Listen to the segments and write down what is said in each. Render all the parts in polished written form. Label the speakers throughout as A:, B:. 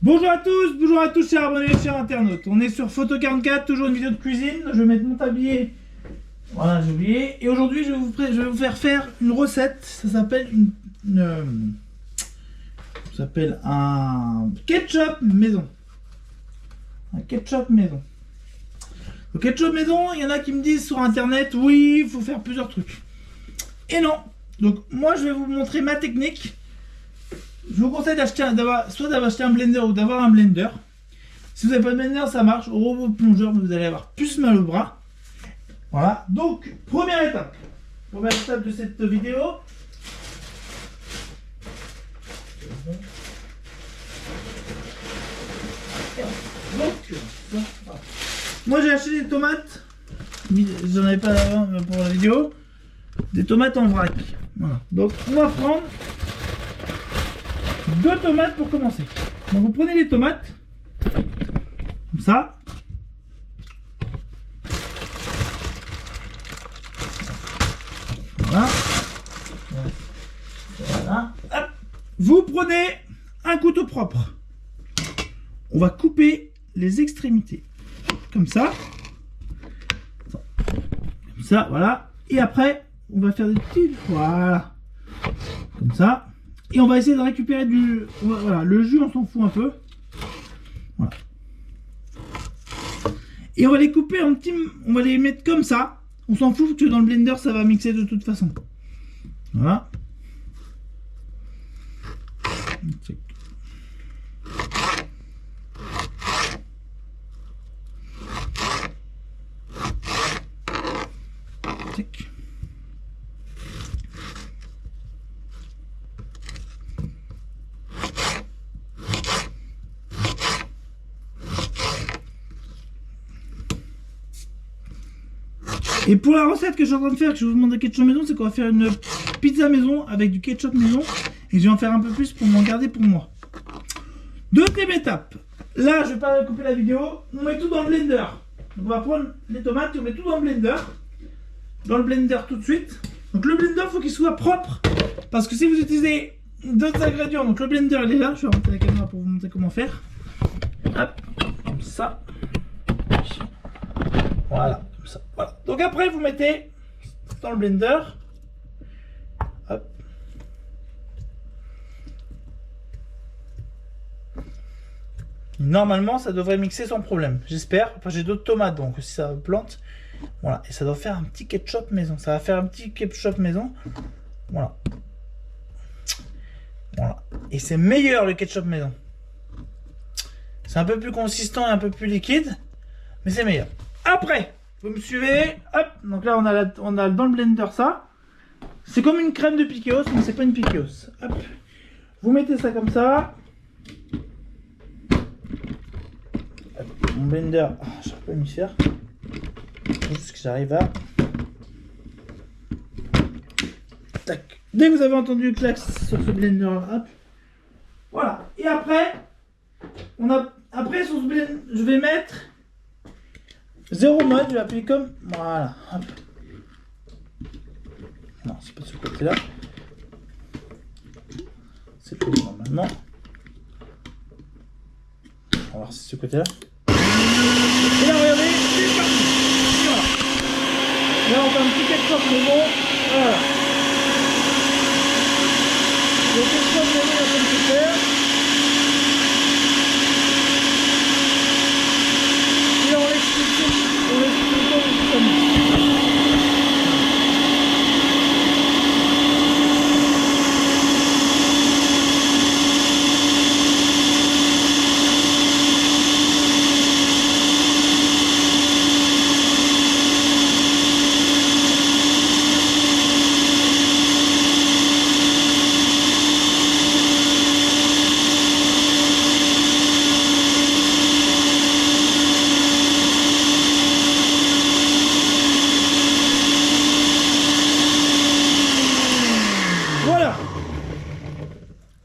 A: Bonjour à tous chers abonnés, chers internautes. On est sur Photo 44, toujours une vidéo de cuisine. Je vais mettre mon tablier. Voilà, j'ai oublié. Et aujourd'hui, je vais vous faire une recette. Ça s'appelle ça s'appelle un ketchup maison. Un ketchup maison. Le ketchup maison, il y en a qui me disent sur internet, oui, il faut faire plusieurs trucs. Et non. Donc moi, je vais vous montrer ma technique. Je vous conseille d'acheter soit d'acheter un blender ou d'avoir un blender. Si vous n'avez pas de blender, ça marche. Au robot plongeur, vous allez avoir plus mal au bras. Voilà. Donc, première étape de cette vidéo. Moi, j'ai acheté des tomates. J'en avais pas avant pour la vidéo. Des tomates en vrac. Voilà. Donc, on va prendre 2 tomates pour commencer. Donc vous prenez les tomates comme ça. Voilà. Voilà. Hop. Vous prenez un couteau propre. On va couper les extrémités comme ça. Comme ça, voilà. Et après, on va faire des petits, voilà, comme ça. Et on va essayer de récupérer voilà, le jus, on s'en fout un peu. Voilà. Et on va les couper en petits, on va les mettre comme ça. On s'en fout que dans le blender ça va mixer de toute façon. Voilà. Et pour la recette que je suis en train de faire, que je vous demande de ketchup maison, c'est qu'on va faire une pizza maison avec du ketchup maison. Et je vais en faire un peu plus pour m'en garder pour moi. Deuxième étape. Là, je vais pas couper la vidéo. On met tout dans le blender. Donc on va prendre les tomates et on met tout dans le blender. Dans le blender tout de suite. Donc le blender, il faut qu'il soit propre. Parce que si vous utilisez d'autres ingrédients, donc le blender il est là. Je vais remonter la caméra pour vous montrer comment faire. Hop, comme ça. Voilà. Ça, voilà. Donc après vous mettez dans le blender. Hop. Normalement ça devrait mixer sans problème, j'espère. Enfin j'ai d'autres tomates donc si ça plante. Voilà, et ça doit faire un petit ketchup maison. Ça va faire un petit ketchup maison. Voilà. Voilà. Et c'est meilleur le ketchup maison. C'est un peu plus consistant et un peu plus liquide. Mais c'est meilleur. Après, vous me suivez, hop, donc là on a dans le blender ça. C'est comme une crème de piqueos, mais c'est pas une piqueos. Hop. Vous mettez ça comme ça. Hop. Mon blender, je ne sais pas m'y faire. Juste que j'arrive à... Tac. Dès que vous avez entendu le clac sur ce blender, hop. Voilà. Et après, après sur ce blender, je vais mettre 0 mode, je vais appuyer comme... Voilà. Hop. Non, c'est pas de ce côté-là. C'est tout normalement. On va voir si c'est ce côté-là. Et là, regardez, c'est parti. Voilà. Là, on fait un petit ketchup maison. Voilà. Le ketchup maison, il va comme se faire. Et on l'explique comme ça.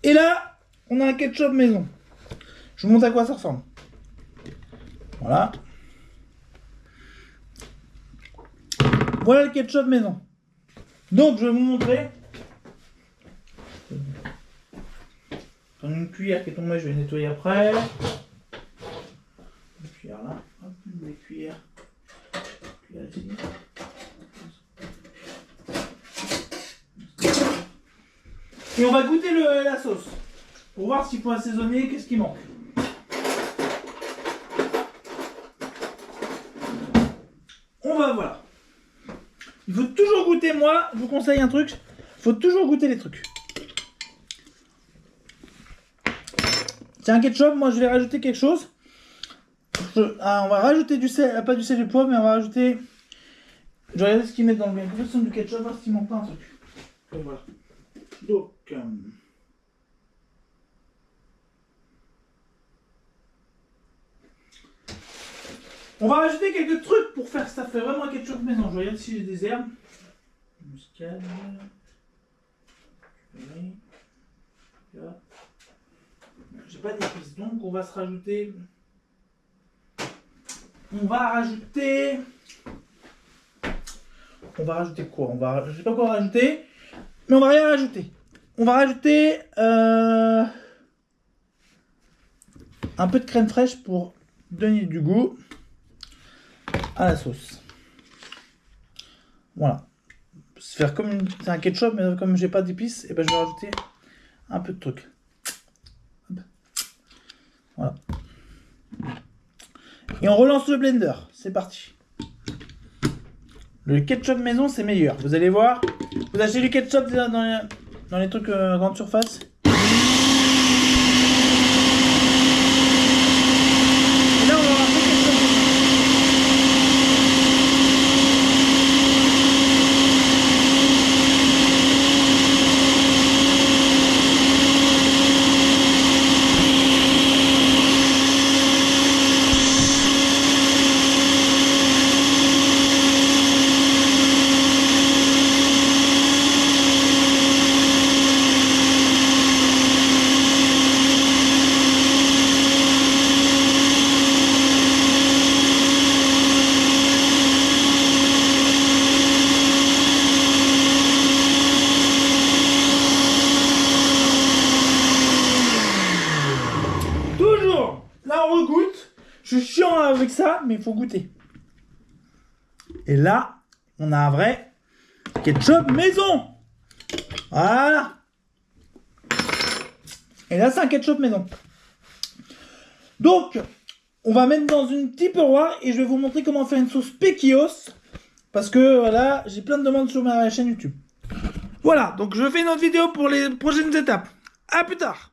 A: Et là, on a un ketchup maison. Je vous montre à quoi ça ressemble. Voilà. Voilà le ketchup maison. Donc, je vais vous montrer. Prendre une cuillère qui est tombée, je vais nettoyer après. Une cuillère là, hop, une cuillère. Cuillère ici. Et on va goûter la sauce. Pour voir s'il faut assaisonner, qu'est-ce qui manque. On va voir. Il faut toujours goûter, moi, je vous conseille un truc. Il faut toujours goûter les trucs. C'est un ketchup, moi je vais rajouter quelque chose. On va rajouter du sel, pas du sel et du poivre, mais on va rajouter... Je vais regarder ce qu'ils mettent dans le composition du ketchup, voir s'il manque pas un truc. Et voilà. Donc... on va rajouter quelques trucs pour faire ça fait vraiment un ketchup maison. Je regarde si j'ai des herbes. Muscade. J'ai pas d'épices, donc on va se rajouter. On va rajouter quoi? Je sais pas quoi rajouter, mais on va rien rajouter. On va rajouter un peu de crème fraîche pour donner du goût à la sauce. Voilà. C'est un ketchup, mais comme j'ai pas d'épices, et ben je vais rajouter un peu de truc. Voilà. Et on relance le blender. C'est parti. Le ketchup maison, c'est meilleur. Vous allez voir. Vous achetez du ketchup dans les trucs grande surface. Et là, on va avoir le ketchup. Là, on regoute. Je suis chiant avec ça, mais il faut goûter. Et là, on a un vrai ketchup maison. Voilà. Et là, c'est un ketchup maison. Donc, on va mettre dans une Tupperware et je vais vous montrer comment faire une sauce Pequios. Parce que, voilà, j'ai plein de demandes sur ma chaîne YouTube. Voilà, donc je fais une autre vidéo pour les prochaines étapes. À plus tard.